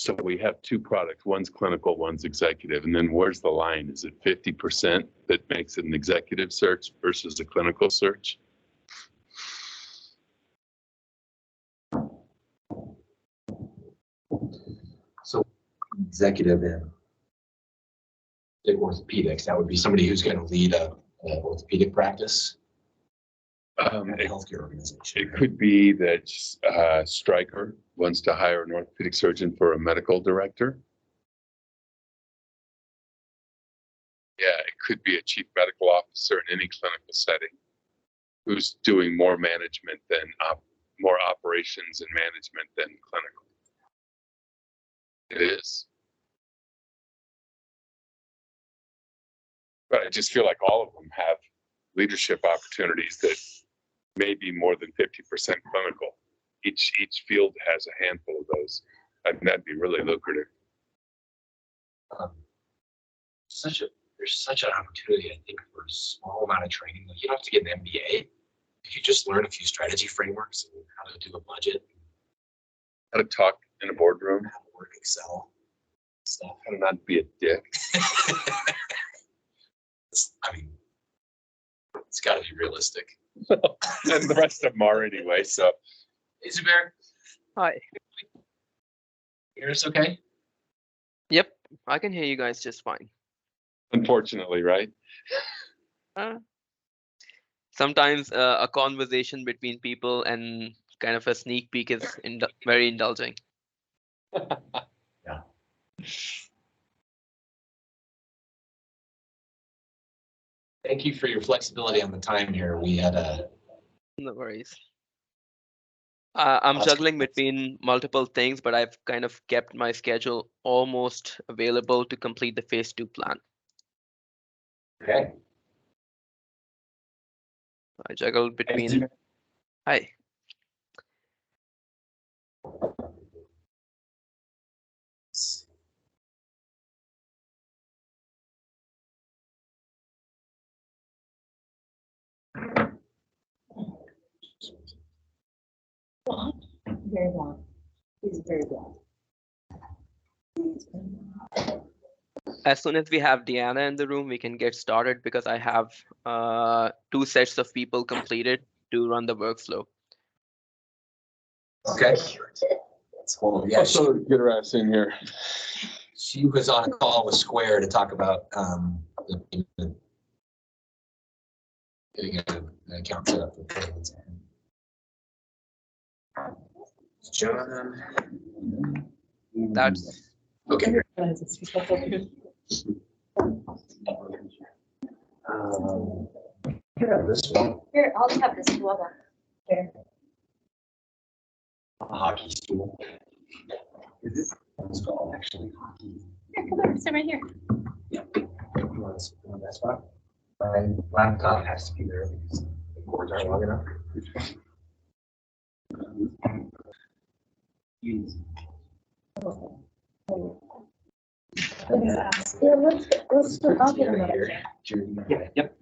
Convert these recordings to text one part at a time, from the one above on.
So we have two products, one's clinical, one's executive. And then where's the line? Is it 50% that makes it an executive search versus a clinical search? So executive in orthopedics, that would be somebody who's going to lead an orthopedic practice. A healthcare organization. It could be that Stryker wants to hire an orthopedic surgeon for a medical director. Yeah, it could be a chief medical officer in any clinical setting who's doing more management than more operations and management than clinical. It is. But I just feel like all of them have leadership opportunities that may be more than 50% clinical. Each field has a handful of those. I mean, that'd be really lucrative. There's such an opportunity, I think, for a small amount of training. Like, you don't have to get an MBA. If you just learn a few strategy frameworks and how to do a budget, How to talk in a boardroom, how to work Excel stuff. how to not be a dick. I mean, it's got to be realistic. And the rest of them are anyway. So, Hey, Zubair. Hi. Hear us okay? Yep, I can hear you guys just fine. unfortunately, right? Sometimes a conversation between people and kind of a sneak peek is very indulging. Yeah. Thank you for your flexibility on the time here. We had a. No worries. I'm juggling between multiple things, but I've kind of kept my schedule almost available to complete the phase 2 plan. Okay. I juggle between. Hi. Very blonde. He's very blonde. As soon as we have Deanna in the room, we can get started because I have 2 sets of people completed to run the workflow. Okay. Well, yeah, Also, get her ass in here. she was on a call with Square to talk about getting an account set up for payments. John. That's Okay. Yeah, this one. Here, I'll have this level. Here. A hockey stool. Is this? It's called actually hockey. Here, come on, sit right here. Yeah. You want that spot? My laptop has to be there because the cords aren't long enough. Yeah, let's put, I'll get another chair. Yeah, yep.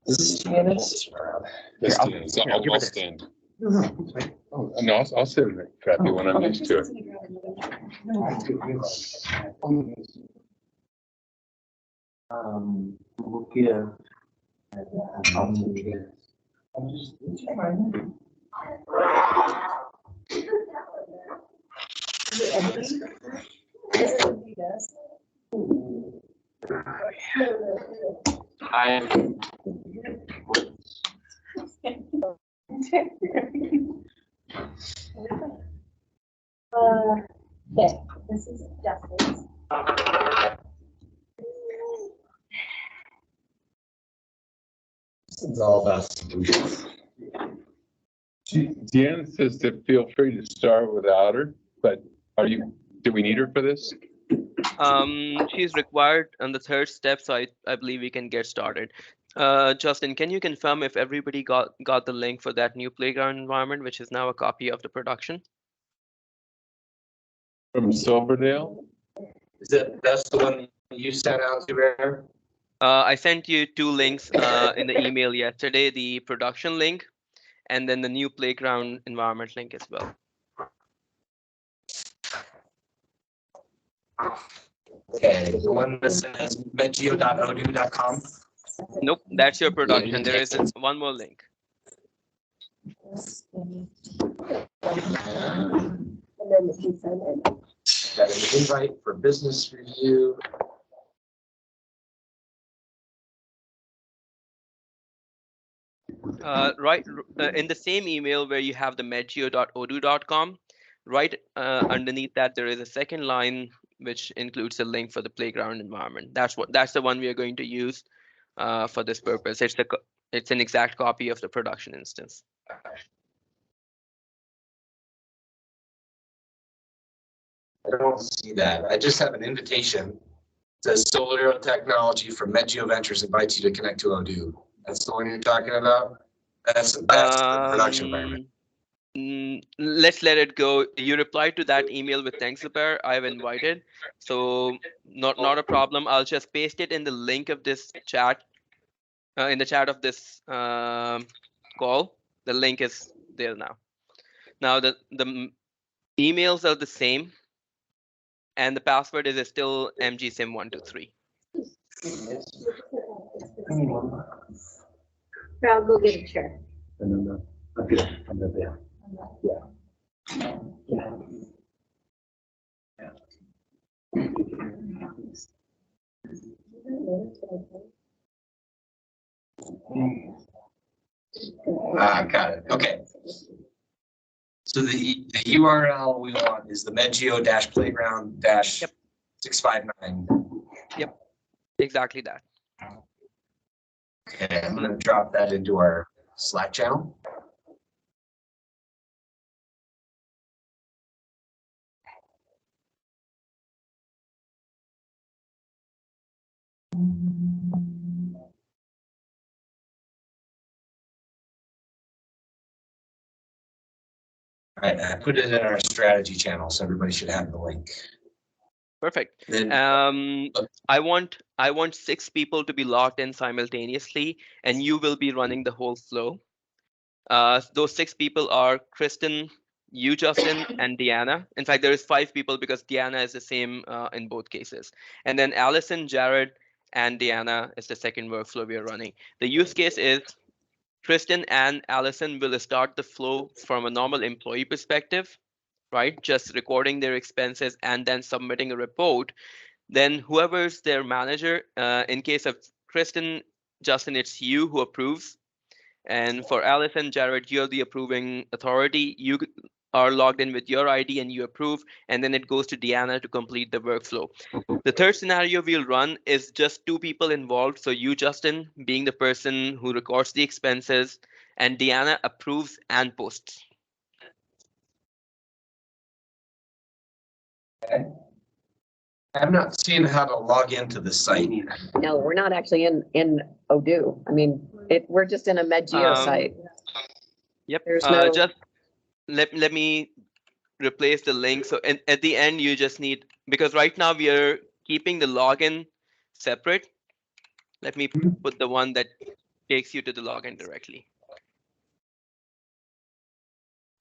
This is Janice. This is, I'll stand. Oh, no, I'll sit in the crappy one. I'm used to it. We'll give. Okay, this is Justin's. This is all about solutions. Deanna says to feel free to start without her, but do we need her for this? she's required on the 3rd step, so I believe we can get started. Justin, can you confirm if everybody got the link for that new playground environment, which is now a copy of the production? From Silverdale? That's the one you sent out to her? I sent you 2 links in the email yesterday, the production link and then the new playground environment link as well. Okay, the one that says metgeo.odoo.com. Nope, that's your Yeah, production. you There is text one more link. And then if you send it. Got an invite for business review. In the same email where you have the metgeo.odoo.com, right underneath that there is a second line which includes a link for the playground environment. That's the one we are going to use for this purpose. It's an exact copy of the production instance. I don't see that. I just have an invitation. It says Solar Technology from Metgeo Ventures invites you to connect to Odoo. That's the one you're talking about? That's the production environment. Let's let it go. You replied to that email with thanks, Zubair. I've invited, so not a problem. I'll just paste it in the link of this chat, in the chat of this call. The link is there now. Now the emails are the same, and the password is still mgsim123. I'll go get a chair. Okay, under there. Got it. Okay. So the URL we want is the metgeo-playground-659. Exactly that. Okay, I'm gonna drop that into our Slack channel. All right, I put it in our strategy channel, so everybody should have the link. Perfect. Then, I want 6 people to be logged in simultaneously, and you will be running the whole flow. Those 6 people are Kristen, you, Justin, and Deanna. In fact, there is 5 people because Deanna is the same in both cases. And then Allison, Jared, and Deanna is the second workflow we are running. The use case is Kristen and Allison will start the flow from a normal employee perspective, right? Just recording their expenses and then submitting a report. Then whoever's their manager, in case of Kristen, Justin, it's you who approves. And for Allison, Jared, you're the approving authority. You are logged in with your ID and you approve, and then it goes to Deanna to complete the workflow. The third scenario we'll run is just 2 people involved. So you, Justin, being the person who records the expenses, and Deanna approves and posts. okay. I'm not seeing how to log into the site. No, we're not actually in Odoo. I mean, we're just in a Metgeo site. Yep. There's no- Just let me replace the link. So at the end, you just need, because right now we are keeping the login separate. Let me put the one that takes you to the login directly.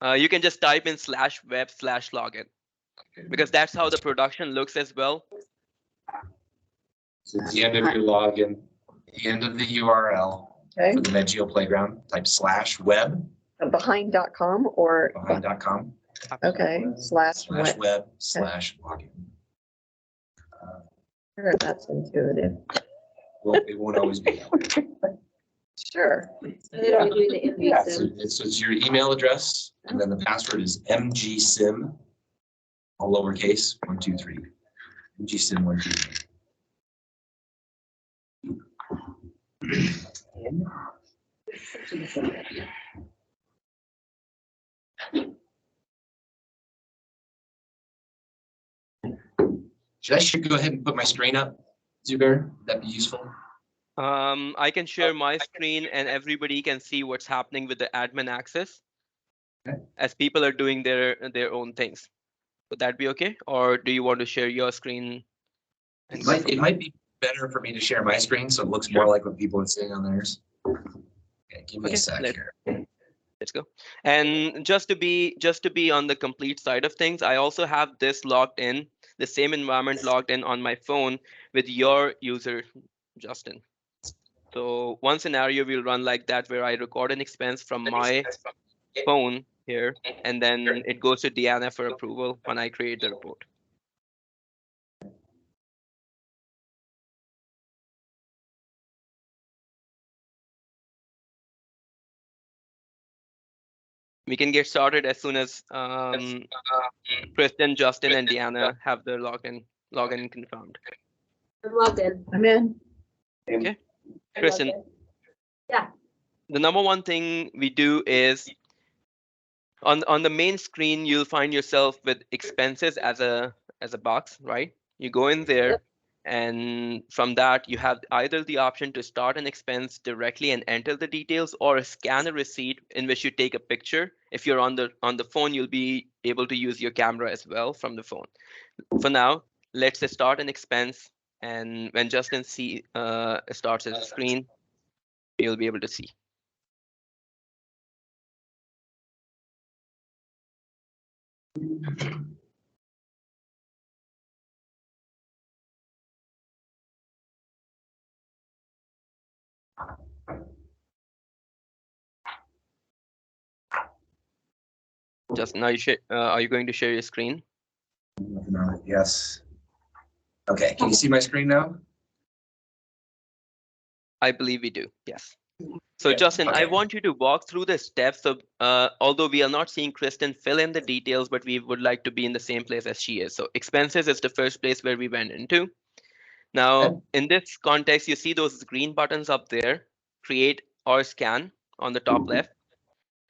You can just type in /web/login because that's how the production looks as well. So it's the end of your login, the end of the URL Okay, for the Metgeo Playground, type /web behind.com or, behind.com okay, /web. /web/login. Sure, that's intuitive. Well, it won't always be that way. Sure. They're doing the Yeah, MVSIM. so it's your email address, and then the password is mgsim, all lowercase, 123. mgsim 123. Should go ahead and put my screen up, Zubair? Would that be useful? I can share my screen and everybody can see what's happening with the admin access Okay. as people are doing their own things. Would that be okay? Or do you want to share your screen? It might be better for me to share my screen so it looks more like what people are seeing on theirs. Okay, give me Okay, a sec here. Let's go. And just to be on the complete side of things, I also have this logged in the same environment logged in on my phone with your user, Justin. So one scenario will run like that, where I record an expense from my phone here, and then it goes to Deanna for approval when I create the report. We can get started as soon as Kristen, Justin, and Deanna have their login confirmed. I'm logged in. I'm in. Okay, I'm Kristen. logged in. Yeah. The number one thing we do is on the main screen, you'll find yourself with expenses as a box, right? You go in there, Yep. and from that you have either the option to start an expense directly and enter the details, or scan a receipt in which you take a picture. If you're on the phone, you'll be able to use your camera as well from the phone. For now, let's just start an expense, and when Justin starts his screen, you'll be able to see. Justin, are you going to share your screen? Yes. Okay, can you see my screen now? I believe we do, yes. So Yeah, Justin, I okay. want you to walk through the steps of, although we are not seeing Kristen fill in the details, but we would like to be in the same place as she is. So expenses is the first place where we went into. Now, Okay. in this context, you see those green buttons up there, create or scan on the top left.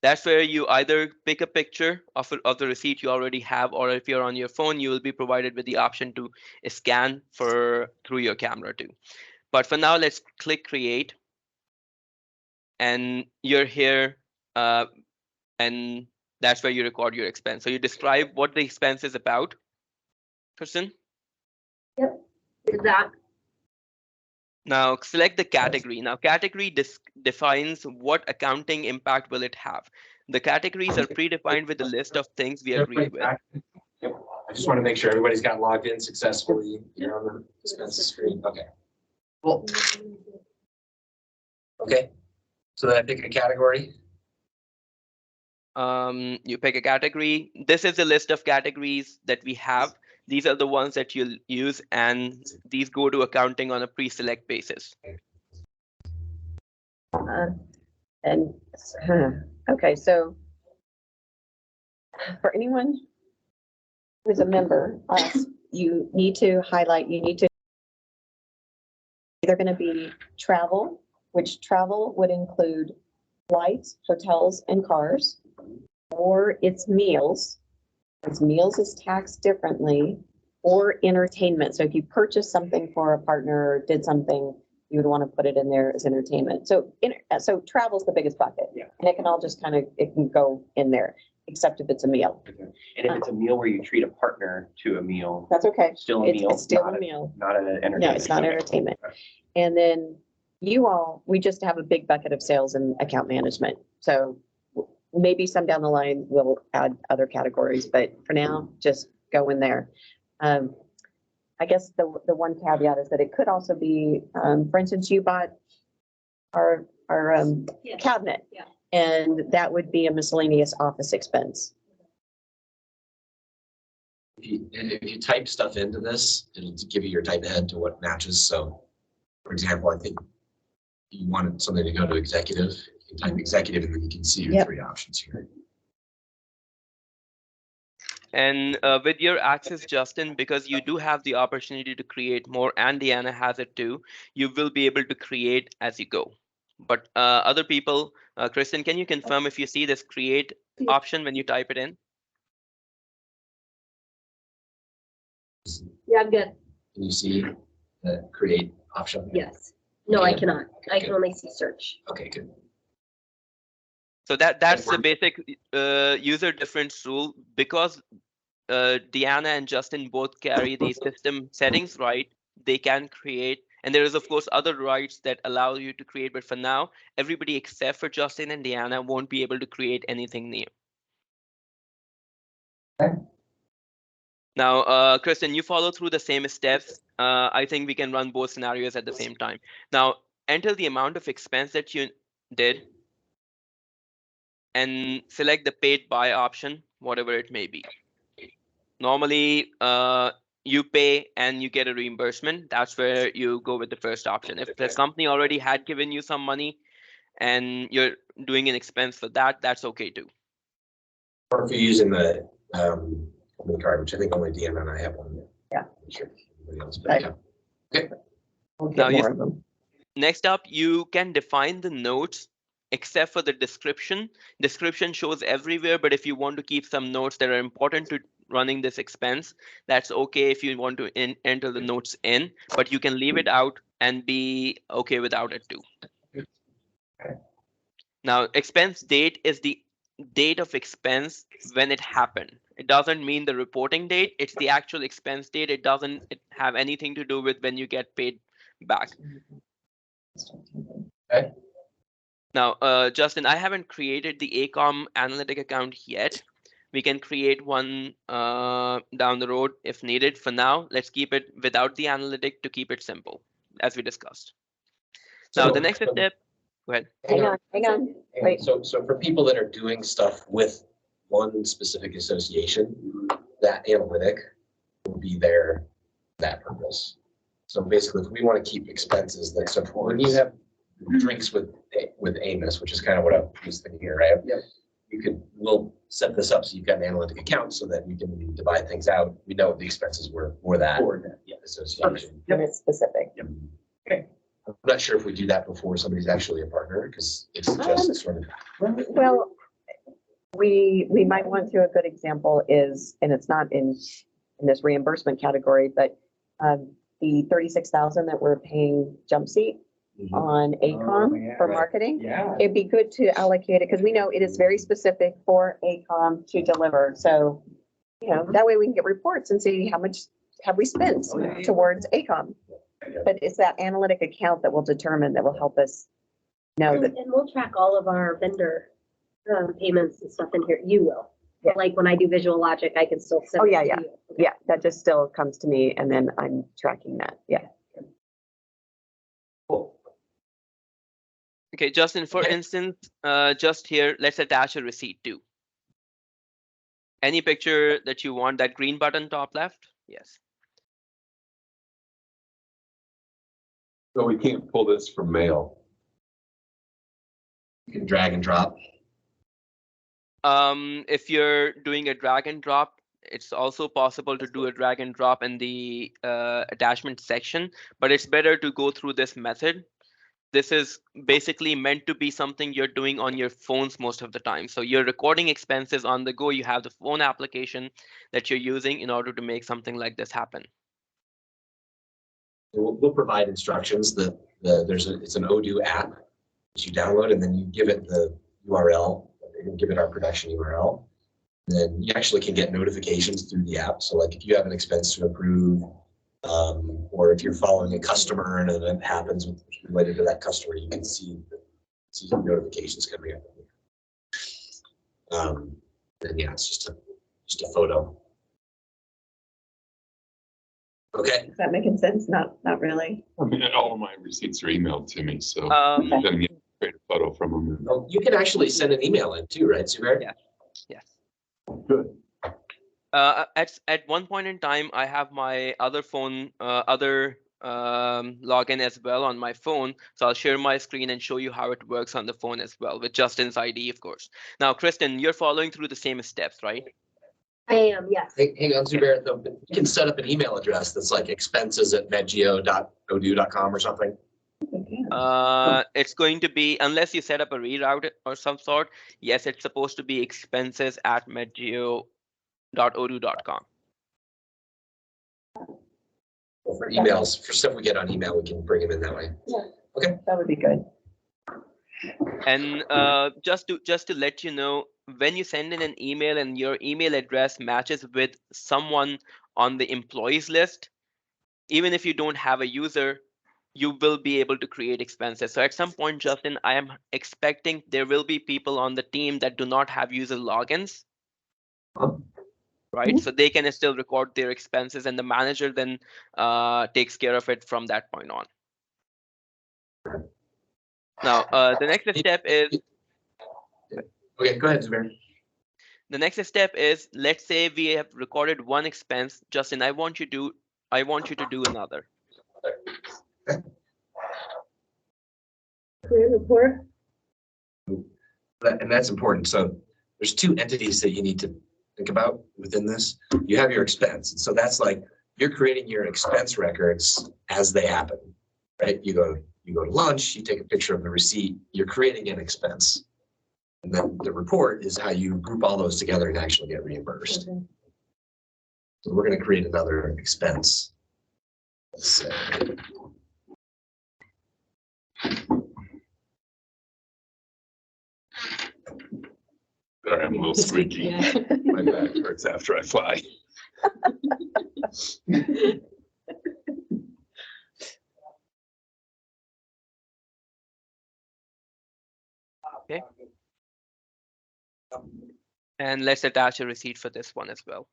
That's where you either pick a picture of the receipt you already have, or if you're on your phone, you will be provided with the option to scan through your camera too. But for now, let's click create. And you're here, and that's where you record your expense. So you describe what the expense is about, Kristen. Yep. Is that? Now select the category. Now category defines what accounting impact will it have. The categories are predefined with the list of things we agreed with. Yep. I just want to make sure everybody's got logged in successfully. You're on the expenses screen. Okay. Cool. Okay. So then I pick a category. You pick a category. This is the list of categories that we have. These are the ones that you'll use, and these go to accounting on a pre-select basis. And okay, so for anyone who's a member, you need to highlight, either going to be travel, which travel would include flights, hotels, and cars, or it's meals. Because meals is taxed differently, or entertainment. So if you purchase something for a partner or did something, you would want to put it in there as entertainment. So travel's the biggest bucket. Yeah. And it can all just it can go in there, except if it's a meal. And if it's a meal where you treat a partner to a meal, That's okay. still a meal. It's still not a meal. Not an entertainment. No, it's not Okay. entertainment. And then we just have a big bucket of sales and account management. So maybe some down the line we'll add other categories, but for now, just go in there. I guess the one caveat is that it could also be, for instance, you bought our Yes. cabinet. Yeah. And that would be a miscellaneous office expense. If you type stuff into this, it'll give you your type ahead to what matches. So, for example, I think you wanted something to go to executive, you type executive, and then you can see your Yep. three options here. And with your access, Justin, because you do have the opportunity to create more, and Deanna has it too, you will be able to create as you go. But other people, Kristen, can you confirm if you see this create option when you type it in? Yeah, I'm good. Can you see the create option? Yes. No, I Yeah. cannot. I can Okay. only see search. Okay, good. So that's the basic user difference rule. Because Deanna and Justin both carry the system settings, right? They can create, and there is of course other rights that allow you to create, but for now, everybody except for Justin and Deanna won't be able to create anything new. Now, Kristen, you follow through the same steps. I think we can run both scenarios at the same time. Now, enter the amount of expense that you did and select the paid by option, whatever it may be. Normally, you pay and you get a reimbursement. That's where you go with the first option. If the company already had given you some money and you're doing an expense for that, that's okay too. Or if you're using the company card, which I think only Deanna and I have one. Yeah. I'm sure everybody else, but Right. yeah. We'll get Now you- more of them. Next up, you can define the notes except for the description. Description shows everywhere, but if you want to keep some notes that are important to running this expense, that's okay if you want to enter the notes in, but you can leave it out and be okay without it too. Now, expense date is the date of expense when it happened. It doesn't mean the reporting date, it's the actual expense date. It doesn't have anything to do with when you get paid back. Okay. Now, Justin, I haven't created the ACOM analytic account yet. We can create one down the road if needed. For now, let's keep it without the analytic to keep it simple, as we discussed. Now, the next step, go ahead. Hang on. Wait. So for people that are doing stuff with one specific association, that analytic will be there for that purpose. So basically, if we want to keep expenses, like, so when you have drinks with Amos, which is kind of what I was thinking here, right? Yep. We'll set this up so you've got an analytic account so that we can divide things out. We know what the expenses were for that association. And it's specific. I'm not sure if we do that before somebody's actually a partner, because it's just sort of. Well, we might want to, a good example is, and it's not in this reimbursement category, but the 36,000 that we're paying Jump Seat on ACOM yeah. for Right. marketing. Yeah. It'd be good to allocate it because we know it is very specific for ACOM to deliver. So, that way we can get reports and see how much have we spent Oh, yeah. towards ACOM. But it's that analytic account that will determine, that will help us know that. And we'll track all of our vendor payments and stuff in here. You will. Yeah. Like when I do Visual Logic, I can still send. Oh, it yeah, to yeah. you. Yeah, that just still comes to me and then I'm tracking that. Yeah. Okay, Justin, for instance, just here, let's attach a receipt too. Any picture that you want, that green button top left? Yes. So we can't pull this from mail. You can drag and drop. If you're doing a drag and drop, it's also possible to do a drag and drop in the attachment section, but it's better to go through this method. This is basically meant to be something you're doing on your phones most of the time. So you're recording expenses on the go. You have the phone application that you're using in order to make something like this happen. We'll provide instructions that it's an Odoo app that you download, and then you give it the URL, and give it our production URL. And then you actually can get notifications through the app. So like if you have an expense to approve, or if you're following a customer and an event happens related to that customer, you can see notifications coming up. And yeah, it's just a photo. Okay. Is that making sense? Not really. I mean, all of my receipts are emailed to me, so Um, I'm gonna get a great photo from them. Oh, you can actually send an email in too, right, Zubair? Yeah. Yes. Good. At one point in time, I have my other phone, login as well on my phone. So I'll share my screen and show you how it works on the phone as well with Justin's ID, of course. Now, Kristen, you're following through the same steps, right? I am, yes. Hang on, Zubair, though, you can set up an email address that's like expenses@medgeo.odoo.com or something. It's going to be, unless you set up a reroute or some sort, yes, it's supposed to be expenses@medgeo.odoo.com. Well, for emails, for stuff we get on email, we can bring them in that way. That would be good. And just to let you know, when you send in an email and your email address matches with someone on the employees list, even if you don't have a user, you will be able to create expenses. So at some point, Justin, I am expecting there will be people on the team that do not have user logins. right? So they can still record their expenses, and the manager then takes care of it from that point on. Now, the next step is Okay, go ahead, Zubair. the next step is, let's say we have recorded one expense. Justin, I want you to do another. Create report. And that's important. So there's two entities that you need to think about within this. You have your expense. So that's like you're creating your expense records as they happen, right? You go to lunch, you take a picture of the receipt, you're creating an expense. And then the report is how you group all those together and actually get reimbursed. Okay. So we're going to create another expense. Let's say, Sorry, I'm a little squeaky. My back hurts after I fly. And let's attach a receipt for this one as well.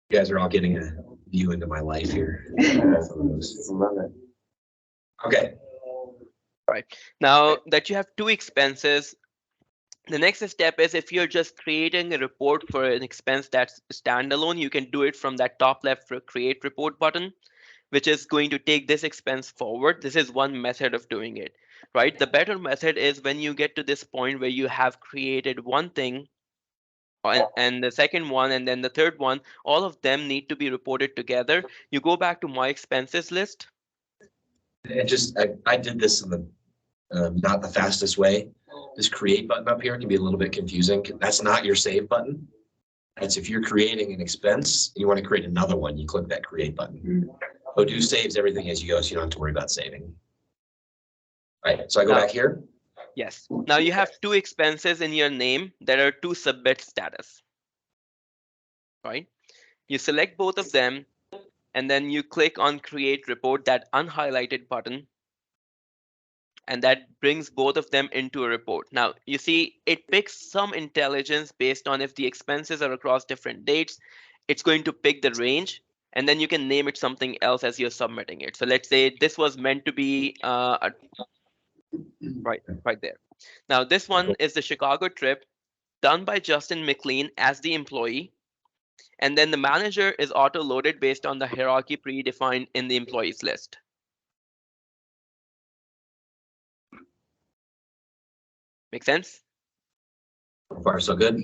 you guys are all getting a view into my life here. Love it. Okay. Now that you have two expenses, the next step is, if you're just creating a report for an expense that's standalone, you can do it from that top left create report button, which is going to take this expense forward. This is one method of doing it, right? The better method is when you get to this point where you have created one thing and the second one and then the third one, all of them need to be reported together. You go back to my expenses list. And just, I did this in the, not the fastest way. This create button up here can be a little bit confusing. That's not your save button. That's if you're creating an expense and you want to create another one, you click that create button. Odoo saves everything as you go, so you don't have to worry about saving. All right, so I go Now- back here. Yes. Now you have two expenses in your name that are to submit status, right? You select both of them and then you click on create report, that unhighlighted button, and that brings both of them into a report. Now you see it picks some intelligence based on if the expenses are across different dates. It's going to pick the range, and then you can name it something else as you're submitting it. So let's say this was meant to be right there. Now this one is the Chicago trip done by Justin McLean as the employee, and then the manager is auto loaded based on the hierarchy predefined in the employees list. Make sense? So far, so good.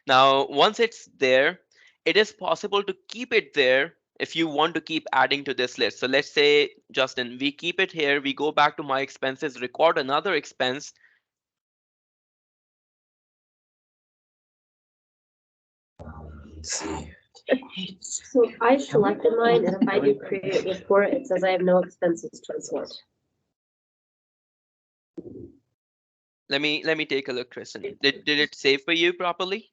Now, once it's there, it is possible to keep it there if you want to keep adding to this list. So let's say, Justin, we keep it here, we go back to my expenses, record another expense. Let's see. So I selected mine, and if I do create report, it says I have no expenses to report. Let me take a look, Kristen. Did it save for you properly?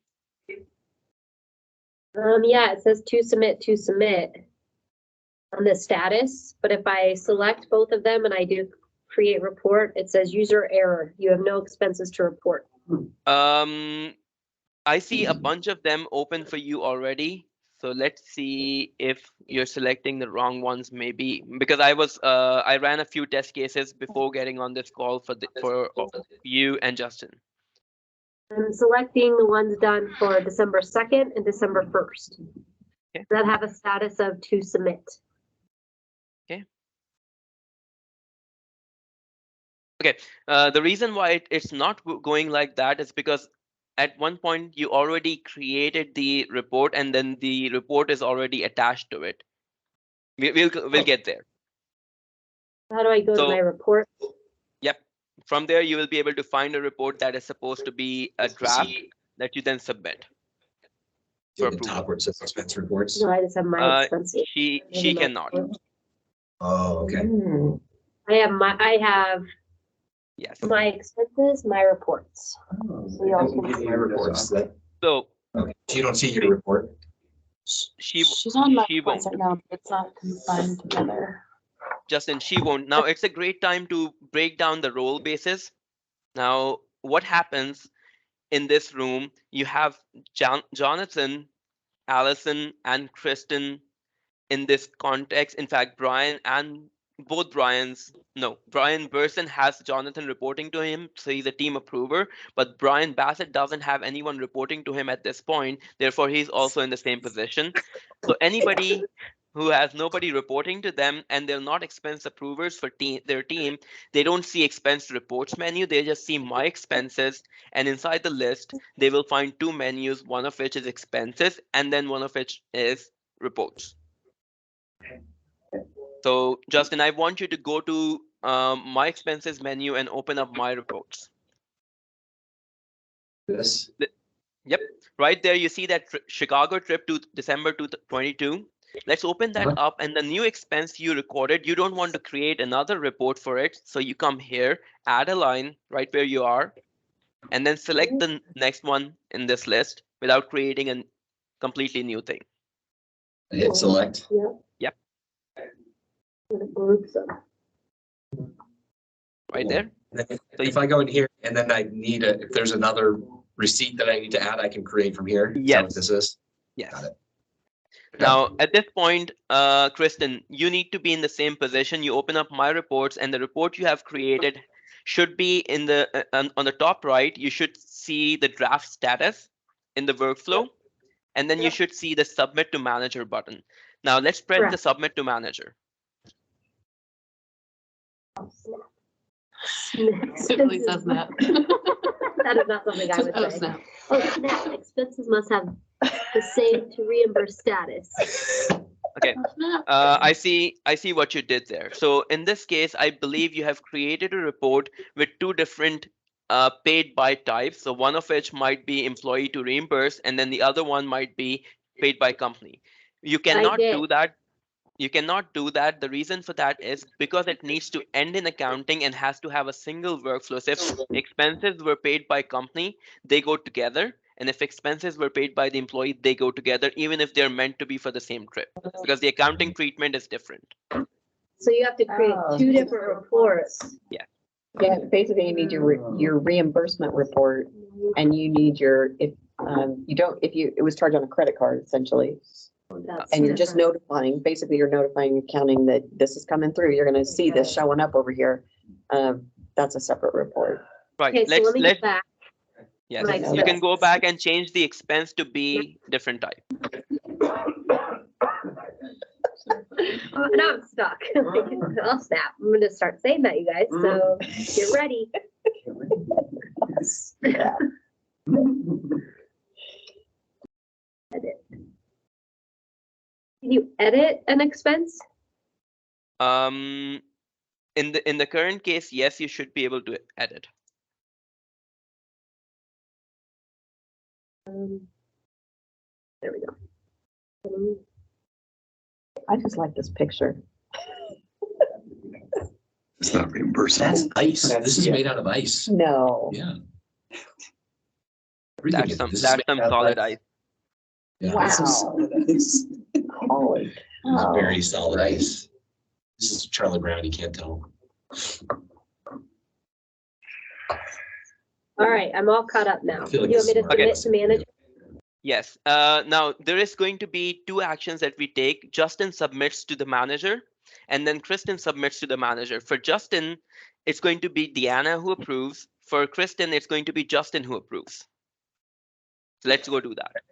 Yeah, it says to submit on the status, but if I select both of them and I do create report, it says user error. You have no expenses to report. I see a bunch of them open for you already. So let's see if you're selecting the wrong ones, maybe, because I ran a few test cases before getting on this call for you and Justin. I'm selecting the ones done for December 2nd and December 1st. Okay. That have a status of to submit. Okay, the reason why it's not going like that is because at one point you already created the report and then the report is already attached to it. We'll get there. How do I go So- to my report? Yep. From there, you will be able to find a report that is supposed to be a draft that you then submit. To For the approval. top where it says expense reports. No, I just have my expenses. She Maybe my cannot. report. Oh, okay. I have Yes. my expenses, my reports. So y'all can My reports. That, So okay. So you don't see your report. She's on my she reports won't. right now, but it's not combined together. Justin, she won't. Now it's a great time to break down the role basis. Now, what happens in this room, you have Jonathan, Allison, and Kristen in this context. In fact, Brian Burson has Jonathan reporting to him, so he's a team approver, but Brian Bassett doesn't have anyone reporting to him at this point, therefore he's also in the same position. So anybody who has nobody reporting to them and they're not expense approvers for their team, they don't see expense reports menu, they just see my expenses, and inside the list they will find two menus, one of which is expenses and then one of which is reports. So Justin, I want you to go to my expenses menu and open up my reports. This. Yep, right there you see that Chicago trip to December 2022. Let's open that up, and the new expense you recorded, you don't want to create another report for it. So you come here, add a line right where you are, and then select the next one in this list without creating a completely new thing. Hit select. Yep. Groups them. Right there. If I go in here and then I need if there's another receipt that I need to add, I can create from here. Is that what this is? Yes. Got it. Now, at this point, Kristen, you need to be in the same position. You open up my reports, and the report you have created should be in the on the top right. You should see the draft status in the workflow, and then you should see the submit to manager button. Now let's press the submit to manager. It really says that. That is not something I would say. Snap. Oh, snap, expenses must have the same to reimburse status. Okay, I see what you did there. So in this case, I believe you have created a report with two different paid by types. So one of which might be employee to reimburse, and then the other one might be paid by company. You cannot do that. You cannot do that. The reason for that is because it needs to end in accounting and has to have a single workflow. So if expenses were paid by company, they go together. And if expenses were paid by the employee, they go together, even if they're meant to be for the same trip, because the accounting treatment is different. So you have to create two different reports. Yeah. Yeah, basically you need your reimbursement report, and you need your, if it was charged on a credit card essentially. And you're just notifying, basically you're notifying accounting that this is coming through. You're gonna see this showing up over here. That's a separate report. Right. Okay, so let me get back. Yes, Right, you can go back and change the expense to be different type. Now I'm stuck. I'll snap. I'm gonna start saying that, you guys, so get ready. Edit. Can you edit an expense? In the current case, yes, you should be able to edit. There we go. I just like this picture. It's not reimbursable. That's ice. This is made out of ice. No. Yeah. That's some solid ice. Yeah, Wow. this is solid ice. Holy It's cow. very solid ice. This is Charlie Brown. You can't tell. All right, I'm all caught up now. I feel like You want me to this is submit to manager? Yes. Now there is going to be two actions that we take. Justin submits to the manager, and then Kristen submits to the manager. For Justin, it's going to be Deanna who approves. For Kristen, it's going to be Justin who approves. So let's go do that.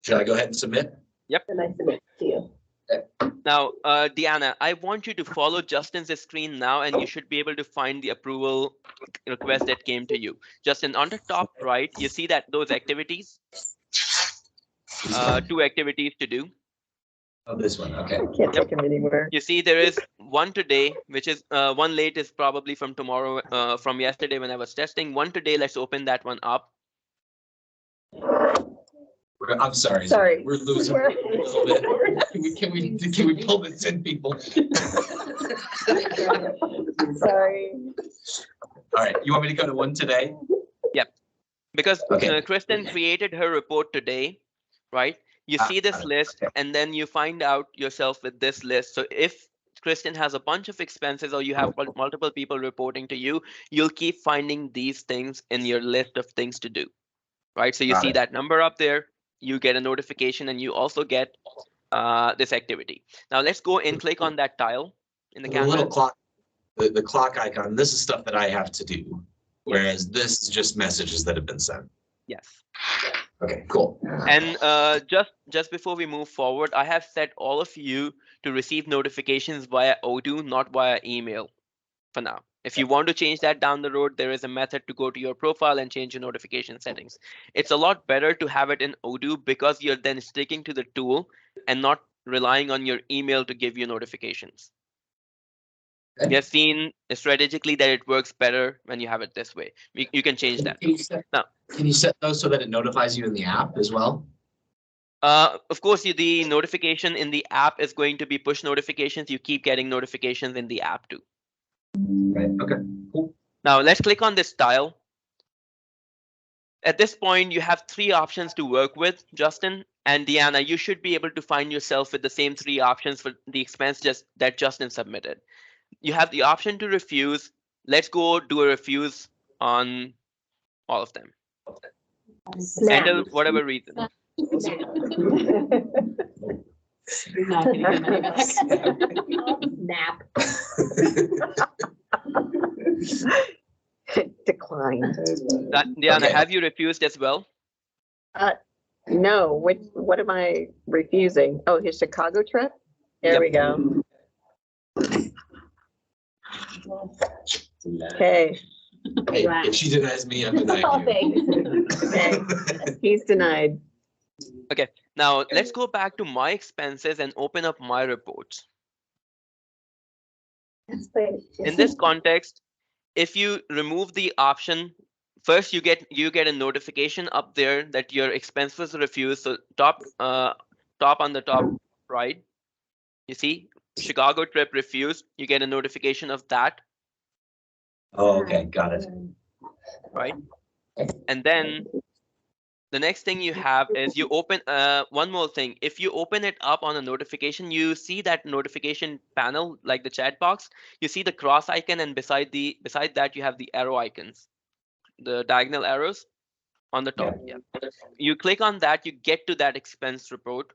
Should I go ahead and submit? Yep. And I submit to you. Now, Deanna, I want you to follow Justin's screen now, and you should be able to find the approval request that came to you. Justin, on the top right, you see that those activities, two activities to do. Oh, this one. Okay. I can't take them anywhere. You see there is one today, which is one late is probably from tomorrow, from yesterday when I was testing. One today, let's open that one up. I'm sorry. Sorry. We're losing a little bit. Can we pull this in, people? Sorry. All right. You want me to go to one today? Because Okay. Kristen created her report today, right? You see this list, and then you find out yourself with this list. So if Kristen has a bunch of expenses or you have multiple people reporting to you, you'll keep finding these things in your list of things to do, right? So you Got see it. that number up there, you get a notification, and you also get this activity. Now let's go and click on that tile in the The little Kanban. clock, the clock icon, this is stuff that I have to do. Whereas this is just messages that have been sent. Yes. Okay, cool. And just before we move forward, I have set all of you to receive notifications via Odoo, not via email for now. If you want to change that down the road, there is a method to go to your profile and change your notification settings. It's a lot better to have it in Odoo because you're then sticking to the tool and not relying on your email to give you notifications. Okay. We have seen strategically that it works better when you have it this way. You can change that. Can you set those so that it notifies you in the app as well? Of course, the notification in the app is going to be push notifications. You keep getting notifications in the app too. Right, okay, cool. Now let's click on this tile. At this point, you have three options to work with, Justin and Deanna. You should be able to find yourself with the same three options for the expense that Justin submitted. You have the option to refuse. Let's go do a refuse on all of them. Snap. Enter whatever reason. You're not getting your money back. Snap. Declined. Deanna, Okay. have you refused as well? No, what am I refusing? Oh, his Chicago trip? There we go. Okay, Hey, if she denies me, I'm denying Oh, you. thanks. he's denied. Now let's go back to my expenses and open up my reports. In this context, if you remove the option, first you get a notification up there that your expense was refused. So top on the top right, you see Chicago trip refused. You get a notification of that, Oh, okay, got it. right? And then the next thing you have is you open one more thing. If you open it up on a notification, you see that notification panel like the chat box. You see the cross icon, and beside that you have the arrow icons, the diagonal arrows on the top. Yeah. You click on that, you get to that expense report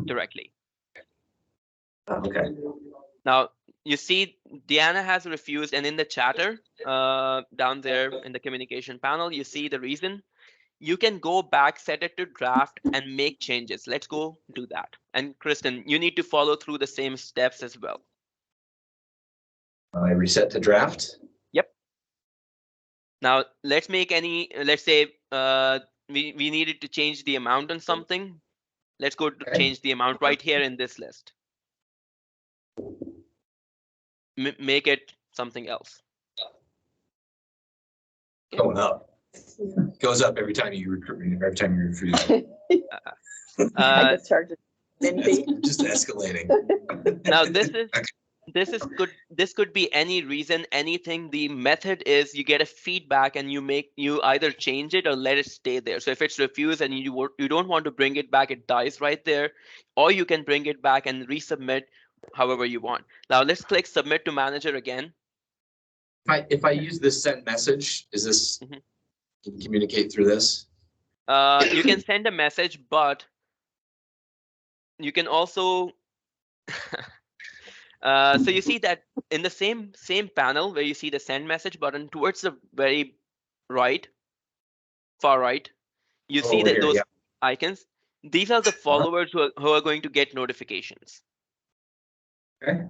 directly. Okay. Now you see Deanna has refused, and in the chatter down there in the communication panel, you see the reason. You can go back, set it to draft, and make changes. Let's go do that. And Kristen, you need to follow through the same steps as well. I reset to draft. Yep. Now let's say we needed to change the amount on something. Let's go to change the amount right here in this list. Make it something else. Going up. Goes up every time you refuse. I just charged Mindy. Just escalating. Now this is good. This could be any reason, anything. The method is you get a feedback and you either change it or let it stay there. So if it's refused and you don't want to bring it back, it dies right there, or you can bring it back and resubmit however you want. Now let's click submit to manager again. If I use this send message, is this can you communicate through this? You can send a message, but you can also so you see that in the same panel where you see the send message button, towards the very right, far right, you see that those icons. These are the followers who are going to get notifications. Okay.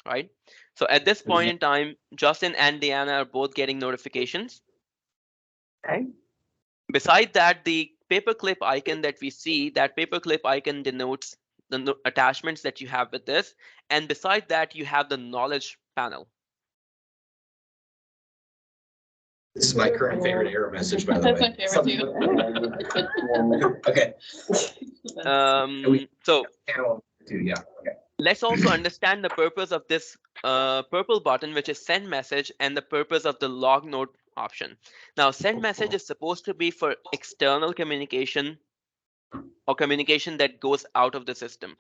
Right. So at this point in time, Justin and Deanna are both getting notifications. Okay. Beside that, the paperclip icon that we see, that paperclip icon denotes the attachments that you have with this. And beside that, you have the knowledge panel. This is my current favorite error message, by the That's way. my favorite too. Okay. So Yeah. Okay. let's also understand the purpose of this purple button, which is send message, and the purpose of the log note option. Now, send message is supposed to be for external communication or communication that goes out of the system.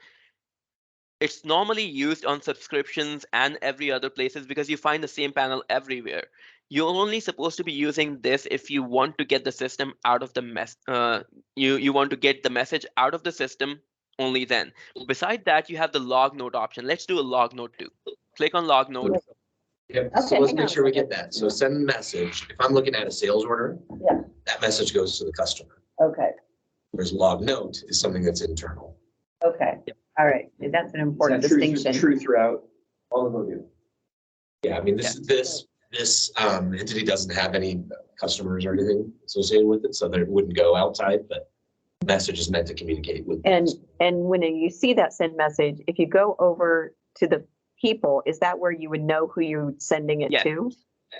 it's normally used on subscriptions and every other places because you find the same panel everywhere. You're only supposed to be using this if you want to get the system out of the mess. You want to get the message out of the system only then. Beside that, you have the log note option. Let's do a log note too. Click on log note. Yep, Okay, so let's hang make on a sure we second. get that. So send a message. If I'm looking at a sales order. Yeah. That message goes to the customer. Okay, Whereas log note is something that's internal. okay, all right, that's an important Is that distinction. True throughout all of Odoo. Yeah, I mean, this entity doesn't have any customers or anything associated with it, so it wouldn't go outside, but the message is meant to communicate with. And when you see that send message, if you go over to the people, is that where you would know who you're sending it Yes. to?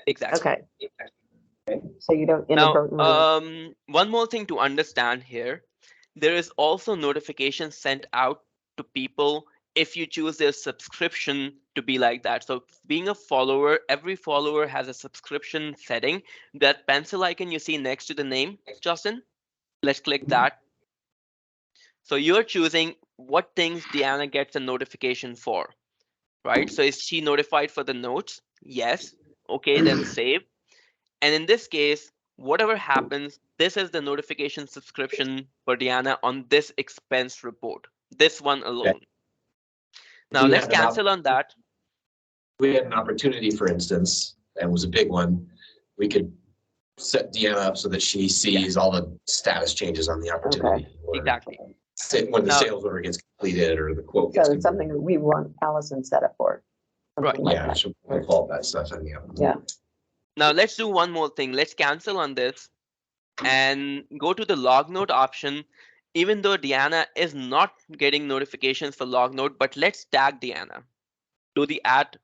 Exactly. Okay. So you don't Now, inadvertently. one more thing to understand here, there is also notifications sent out to people if you choose their subscription to be like that. So being a follower, every follower has a subscription setting. That pencil icon you see next to the name, Justin, let's click that. So you're choosing what things Deanna gets a notification for, right? So is she notified for the notes? Yes. Okay, then save. And in this case, whatever happens, this is the notification subscription for Deanna on this expense report, this one alone. Now We let's have an cancel on that. We had an opportunity, for instance, and was a big one. We could set Deanna up so that she sees all the status changes on the opportunity. or Exactly. When the Now- sales order gets completed or the quote So gets it's something that we want Allison set up for. Right. Something like Yeah, that. she'll default that stuff in. Yeah. Now let's do one more thing. Let's cancel on this and go to the log note option. Even though Deanna is not getting notifications for log note, but let's tag Deanna. Do the @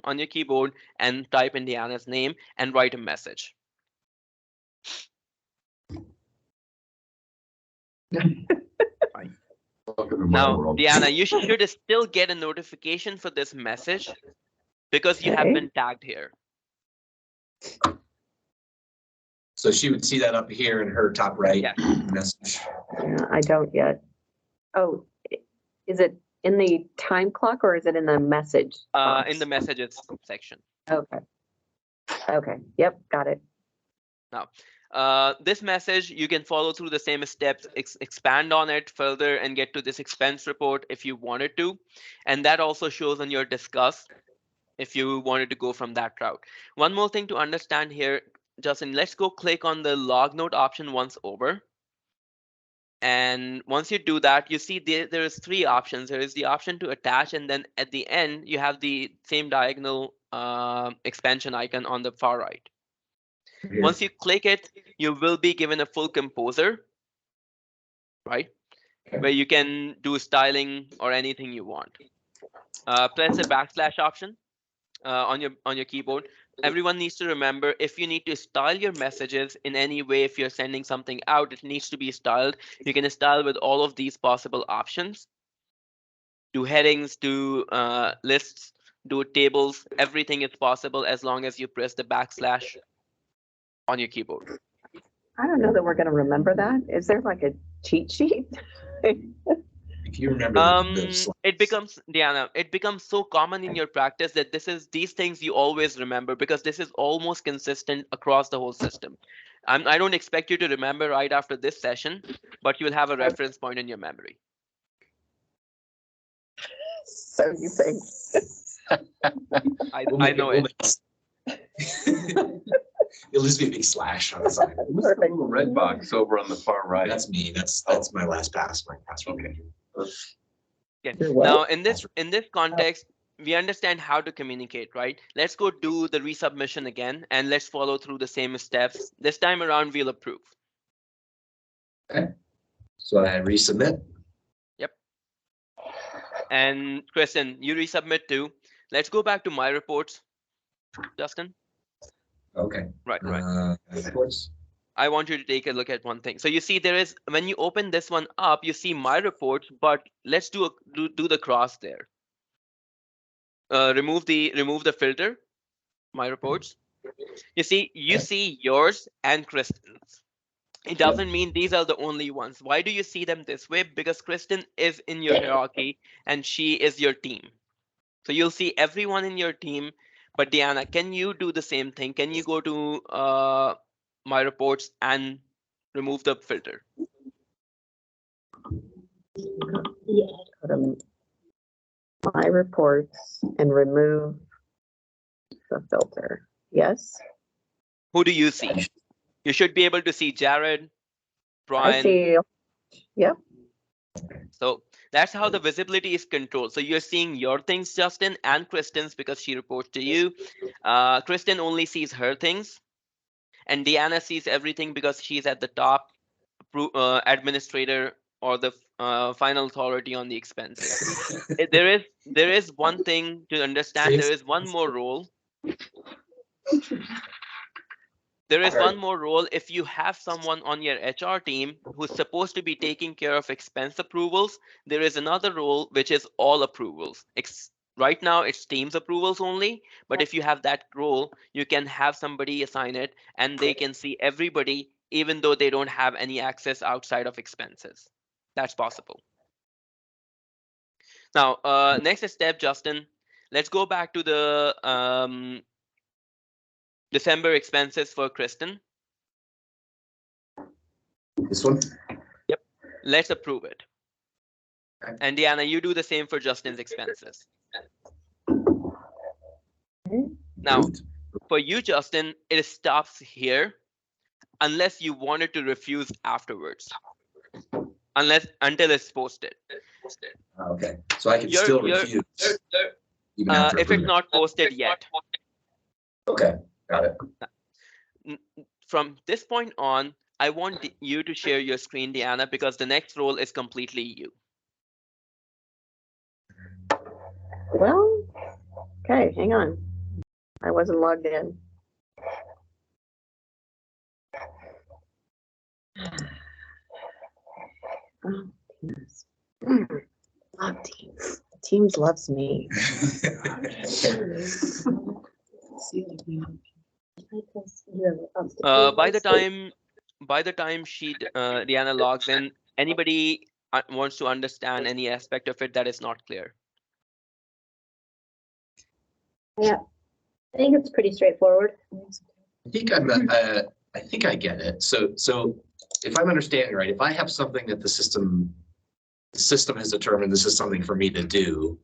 on your keyboard and type in Deanna's name and write a message. Now, Deanna, you should still get a notification for this message because you have Okay. been tagged here. So she would see that up here in her top right Yes. message. Yeah, I don't yet. Oh, is it in the time clock or is it in the message? In the messages section. Okay. Okay, yep, got it. This message, you can follow through the same steps, expand on it further and get to this expense report if you wanted to. And that also shows on your discuss if you wanted to go from that route. One more thing to understand here, Justin, let's go click on the log note option once over. And once you do that, you see there is 3 options. There is the option to attach, and then at the end, you have the same diagonal expansion icon on the far right. Here. Once you click it, you will be given a full composer, right? Okay. Where you can do styling or anything you want. Press the / option on your keyboard. Everyone needs to remember, if you need to style your messages in any way, if you're sending something out, it needs to be styled. You can style with all of these possible options. Do headings, do lists, do tables, everything is possible as long as you press the / on your keyboard. I don't know that we're gonna remember that. Is there like a cheat sheet? If you remember the slides. It becomes, Deanna, it becomes so common in your practice that these things you always remember because this is almost consistent across the whole system. I don't expect you to remember right after this session, but you will have a reference point in your memory. So you think. I know it. It'll just be a big slash on the side. What's the little red box over on the far right? That's me. That's my last pass. My password. Okay. Okay. You're what? Now in this context, we understand how to communicate, right? Let's go do the resubmission again and let's follow through the same steps. This time around, we'll approve. So I resubmit. And Kristen, you resubmit too. Let's go back to my reports. Justin? Okay. Right. Reports. I want you to take a look at one thing. So you see there is, when you open this one up, you see my reports, but let's do the cross there. Remove the filter, my reports. You see yours and Kristen's. It doesn't mean these are the only ones. Why do you see them this way? Because Kristen is in your hierarchy and she is your team. So you'll see everyone in your team. But Deanna, can you do the same thing? Can you go to my reports and remove the filter? Yeah. Go to my reports and remove the filter. Yes, Who do you see? You should be able to see Jared, I Brian. see. Yep. So that's how the visibility is controlled. So you're seeing your things, Justin, and Kristen's because she reports to you. Kristen only sees her things, and Deanna sees everything because she's at the top administrator or the final authority on the expenses. There is one thing to understand. There is one more role. There is one more role. If you have someone on your HR team who's supposed to be taking care of expense approvals, there is another role which is all approvals. Right now it's Teams approvals only, but if you have that role, you can have somebody assign it and they can see everybody even though they don't have any access outside of expenses. That's possible. Now, next step, Justin, let's go back to the December expenses for Kristen. This one? Yep. Let's approve it. Okay. And Deanna, you do the same for Justin's expenses. Now, for you, Justin, it stops here unless you wanted to refuse afterwards. Until it's posted. Okay, so I can still refuse. Even after if it's approving. not posted yet. Okay, got it. From this point on, I want you to share your screen, Deanna, because the next role is completely you. Well, okay, hang on. I wasn't logged in. Oh, Teams. Love Teams. Teams loves me. By the time Deanna logs in, anybody wants to understand any aspect of it that is not clear? Yeah, I think it's pretty straightforward. I think I get it. So if I'm understanding right, if I have something that the system has determined this is something for me to do,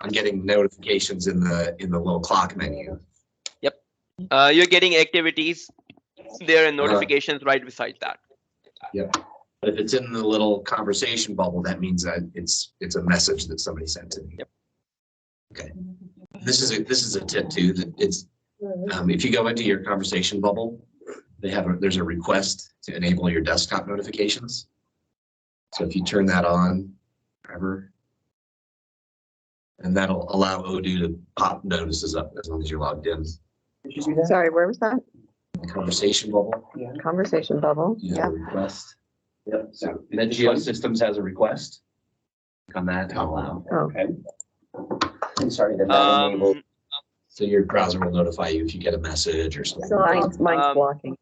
I'm getting notifications in the little clock menu. Yep. You're getting activities there and notifications right beside that. Yep. But if it's in the little conversation bubble, that means that it's a message that somebody sent to me. Yep. Okay. This is a tip too. That it's if you go into your conversation bubble, there's a request to enable your desktop notifications. So if you turn that on, forever, and that'll allow Odoo to pop notices up as long as you're logged in. Did you do that? Sorry, where was that? Conversation bubble. Conversation bubble. You have Yeah. a request. Yep, so NetGeo Systems has a request. Click on that to allow. Oh, Okay. I'm sorry that enabled. So your browser will notify you if you get a message or something. So mine's blocking.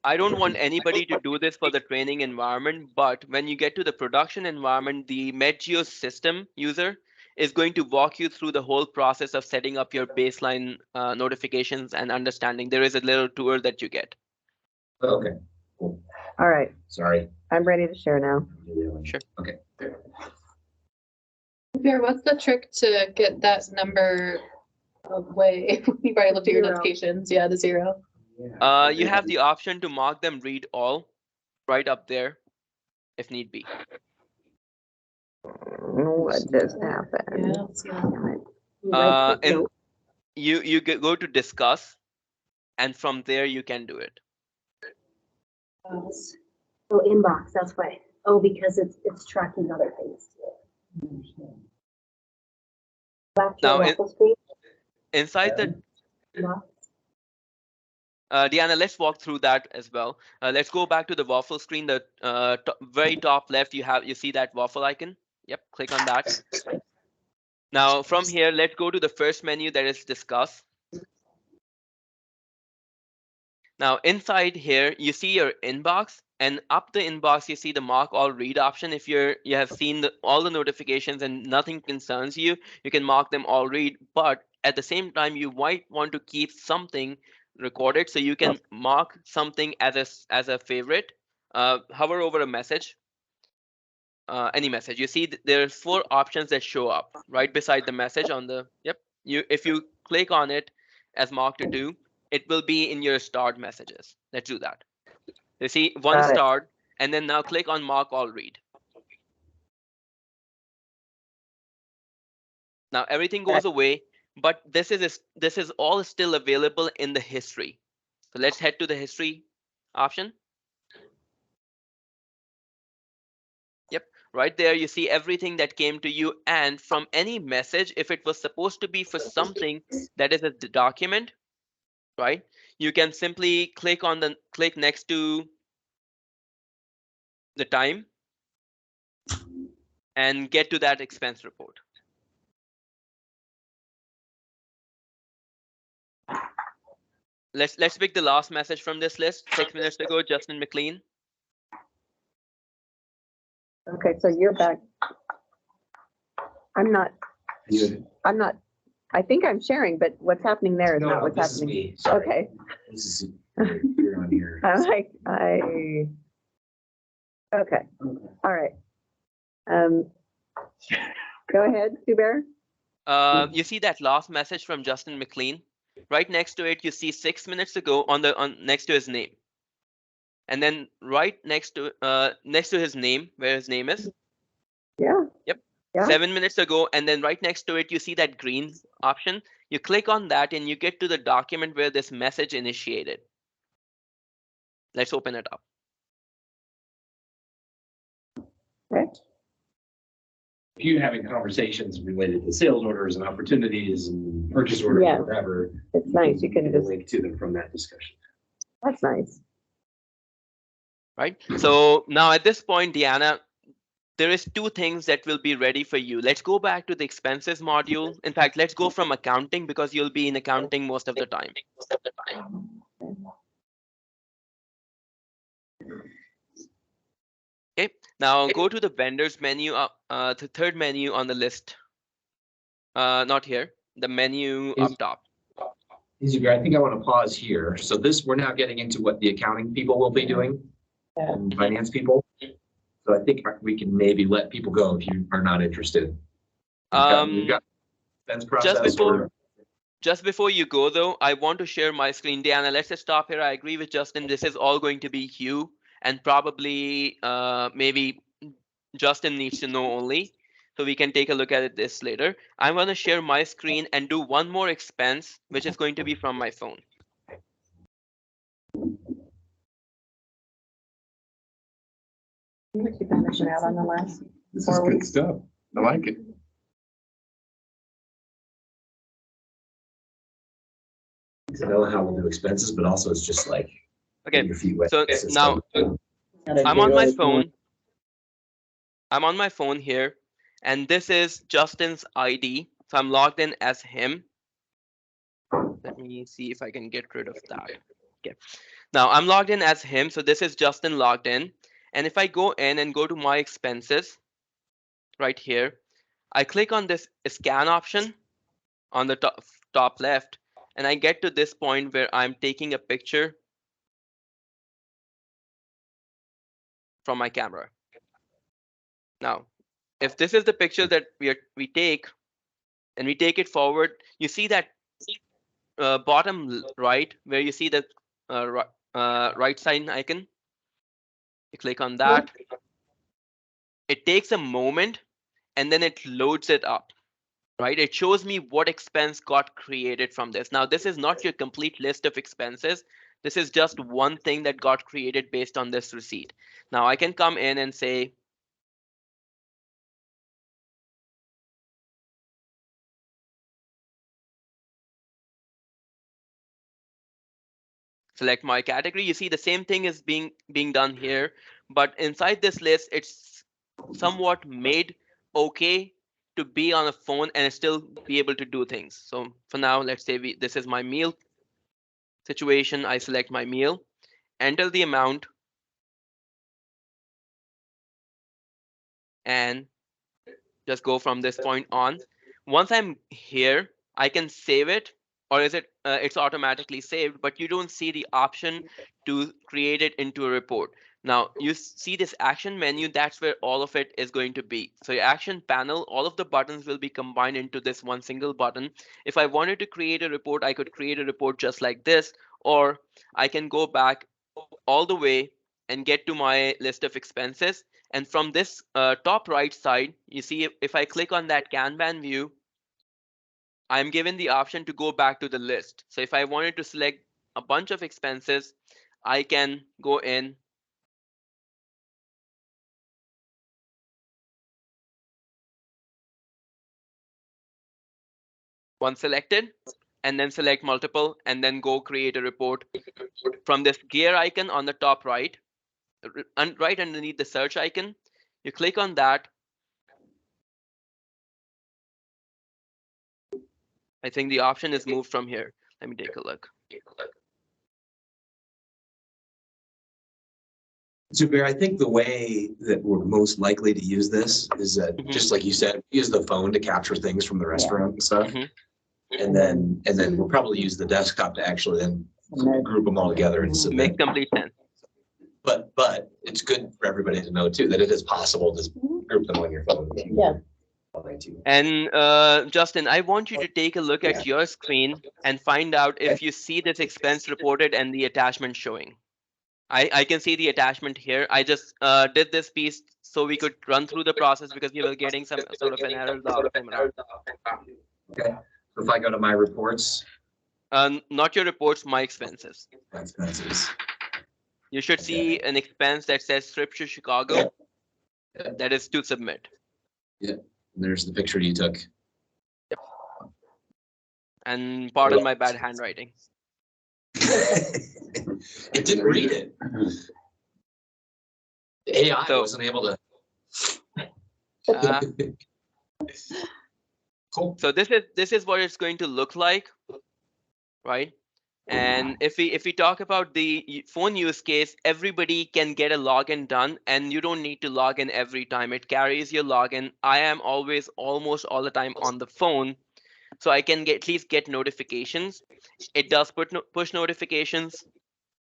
I don't want anybody to do this for the training environment, but when you get to the production environment, the MedGeo system user is going to walk you through the whole process of setting up your baseline notifications and understanding. There is a little tour that you get. Okay. Cool. All right, Sorry. I'm ready to share now. Sure. Okay. Pierre, what's the trick to get that number away? You've already looked at your 0. notifications. Yeah, the 0. You have the option to mark them read all right up there if need be. What just happened? Yeah, let's see that. And you go to discuss, and from there you can do it. Oh, inbox, that's why. Oh, because it's tracking other things. Back to Now, the waffle screen. Inside the Inbox. Deanna, let's walk through that as well. Let's go back to the waffle screen. The very top left, you see that waffle icon. Yep, click on that. Now from here, let's go to the first menu that is discuss. Now inside here, you see your inbox, and up the inbox, you see the mark all read option. If you have seen all the notifications and nothing concerns you, you can mark them all read. But at the same time, you might want to keep something recorded, so you can mark something as a favorite. Hover over a message, any message. You see there's 4 options that show up right beside the message on the. Yep. If you click on it as marked to do, it will be in your starred messages. Let's do that. You see one Got it. starred, and then now click on mark all read. Now everything goes away, but this is all still available in the history. So let's head to the history option. Yep, right there you see everything that came to you, and from any message, if it was supposed to be for something that is a document, right? You can simply click next to the time and get to that expense report. Let's pick the last message from this list. 6 minutes ago, Justin McLean. Okay, so you're back. I'm not, I think I'm sharing, but what's happening there is No, not no, what's this is happening. me. Sorry. Okay. This is, you're on here. I'm like, okay, all right. Go ahead, Sue Bear. You see that last message from Justin McLean? Right next to it, you see 6 minutes ago next to his name. And then right next to his name, where his name is. Yeah. Yep. Yeah. 7 minutes ago, and then right next to it, you see that green option. You click on that and you get to the document where this message initiated. Let's open it up. Okay. If you're having conversations related to sales orders and opportunities and purchase orders Yeah. or whatever. It's nice. You can get a just, link to them from that discussion. that's nice. Right. So now at this point, Deanna, there is 2 things that will be ready for you. Let's go back to the expenses module. In fact, let's go from accounting because you'll be in accounting most of the time. Okay, now go to the vendors menu, the third menu on the list. Not here, the menu up top. I think I want to pause here. So we're now getting into what the accounting people will be doing, and finance people. So I think we can maybe let people go if you are not interested. We've got expense process. Just before you go though, I want to share my screen. Deanna, let's just stop here. I agree with Justin. This is all going to be you, and probably maybe Justin needs to know only. So we can take a look at this later. I'm going to share my screen and do one more expense, which is going to be from my phone. You keep that mission out on the last. This is good stuff. I like it. I know how we'll do expenses, but also it's just like. Okay, your feet wet. so It's just now like- I'm on my phone. I'm on my phone here, and this is Justin's ID. So I'm logged in as him. Let me see if I can get rid of that. Okay. Now I'm logged in as him. So this is Justin logged in. And if I go in and go to my expenses right here, I click on this scan option on the top left, and I get to this point where I'm taking a picture from my camera. Now, if this is the picture that we take, and we take it forward, you see that bottom right where you see the right sign icon. You click on that. It takes a moment, and then it loads it up. Right? It shows me what expense got created from this. Now, this is not your complete list of expenses. This is just one thing that got created based on this receipt. Now, I can come in and say, select my category. You see the same thing is being done here, but inside this list, it's somewhat made okay to be on a phone and still be able to do things. So for now, let's say this is my meal. situation, I select my meal, enter the amount, and just go from this point on. Once I'm here, I can save it, or is it it's automatically saved, but you don't see the option to create it into a report. Now you see this action menu, that's where all of it is going to be. So your action panel, all of the buttons will be combined into this one single button. If I wanted to create a report, I could create a report just like this, or I can go back all the way and get to my list of expenses. And from this top right side, you see if I click on that Kanban view, I'm given the option to go back to the list. So if I wanted to select a bunch of expenses, I can go in one selected, and then select multiple, and then go create a report from this gear icon on the top right, right underneath the search icon. You click on that. I think the option is moved from here. Let me take a look. Zubair, I think the way that we're most likely to use this is that, just like you said, use the phone to capture things from the restaurant and stuff. And then we'll probably use the desktop to actually then group them all together and submit. Makes complete sense. But it's good for everybody to know too, that it is possible to group them on your phone. Yeah. And Justin, I want you to take a look at your screen and find out if you see this expense reported and the attachment showing. I can see the attachment here. I just did this piece so we could run through the process because we were getting some sort of an error. Okay, so if I go to my reports. Not your reports, my expenses. My expenses. You should see an expense that says trip to Chicago. Yeah. That is to submit. Yeah, and there's the picture you took. And pardon my bad handwriting. It didn't read it. The AI wasn't able to. Cool. So this is what it's going to look like, right? And if we talk about the phone use case, everybody can get a login done, and you don't need to log in every time. It carries your login. I am always, almost all the time on the phone, so I can at least get notifications. It does push notifications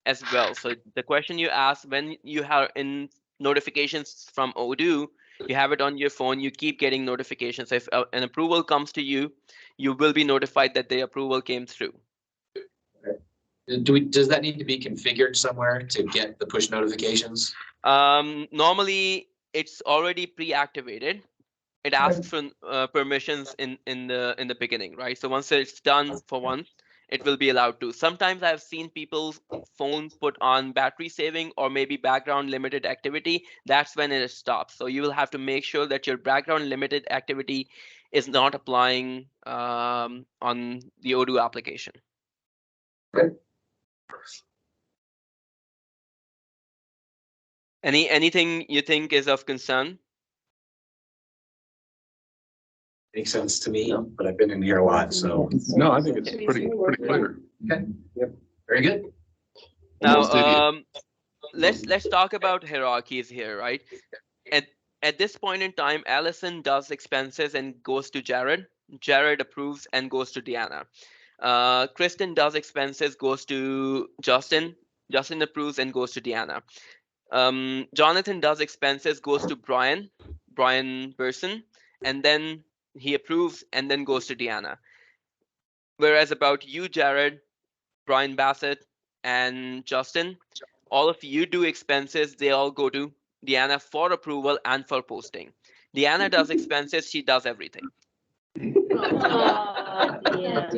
as well. So the question you asked, when you have in notifications from Odoo, you have it on your phone, you keep getting notifications. If an approval comes to you, you will be notified that the approval came through. Does that need to be configured somewhere to get the push notifications? Normally, it's already pre-activated. It asks for permissions in the beginning, right? So once it's done for once, it will be allowed to. Sometimes I've seen people's phone put on battery saving or maybe background limited activity. That's when it stops. So you will have to make sure that your background limited activity is not applying on the Odoo application. Right. Anything you think is of concern? Makes sense to me, but I've been in here a lot, so. No, I think it's pretty clear. Okay. Yep. Very good. Now, let's talk about hierarchies here, right? At this point in time, Allison does expenses and goes to Jared. Jared approves and goes to Deanna. Kristen does expenses, goes to Justin. Justin approves and goes to Deanna. Jonathan does expenses, goes to Brian Burson, and then he approves and then goes to Deanna. Whereas about you, Jared, Brian Bassett, and Justin, all of you do expenses. They all go to Deanna for approval and for posting. Deanna does expenses. She does everything. Oh, yeah.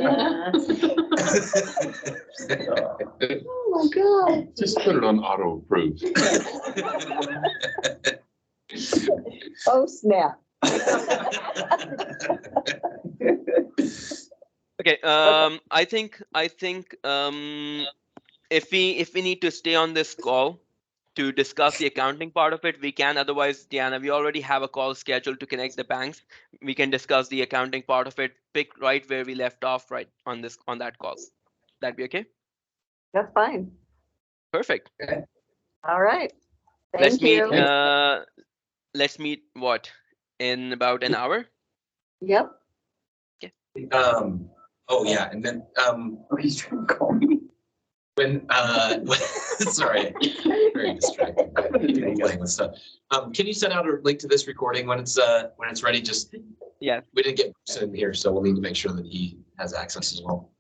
Oh my God. Just put it on auto approve. Oh, snap. Okay. I think if we need to stay on this call to discuss the accounting part of it, we can. Otherwise, Deanna, we already have a call scheduled to connect the banks. We can discuss the accounting part of it, pick right where we left off, right on that call. That'd be okay? That's fine. Perfect. All right. Let's Thank meet. you. Let's meet what in about an hour. Yep. Oh yeah, and then, Oh, he's trying to call me. sorry, very distracted by people playing with stuff. Can you send out a link to this recording when it's ready? Just, Yeah. we didn't get Bruce in here, so we'll need to make sure that he has access as well.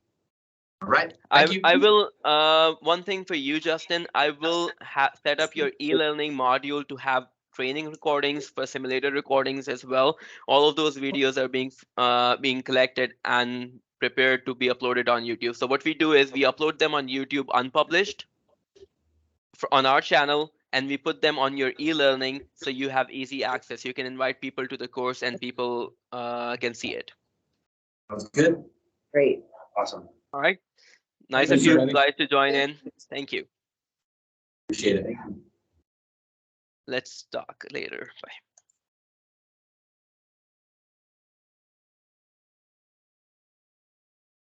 All right, thank you. I will, one thing for you, Justin, I will set up your e-learning module to have training recordings for simulator recordings as well. All of those videos are being collected and prepared to be uploaded on YouTube. So what we do is we upload them on YouTube unpublished on our channel, and we put them on your e-learning so you have easy access. You can invite people to the course and people can see it. Sounds good. Great. Awesome. All right. Nice Thank of you, you buddy. guys to join in. Thank you. Appreciate it. Let's talk later. Bye.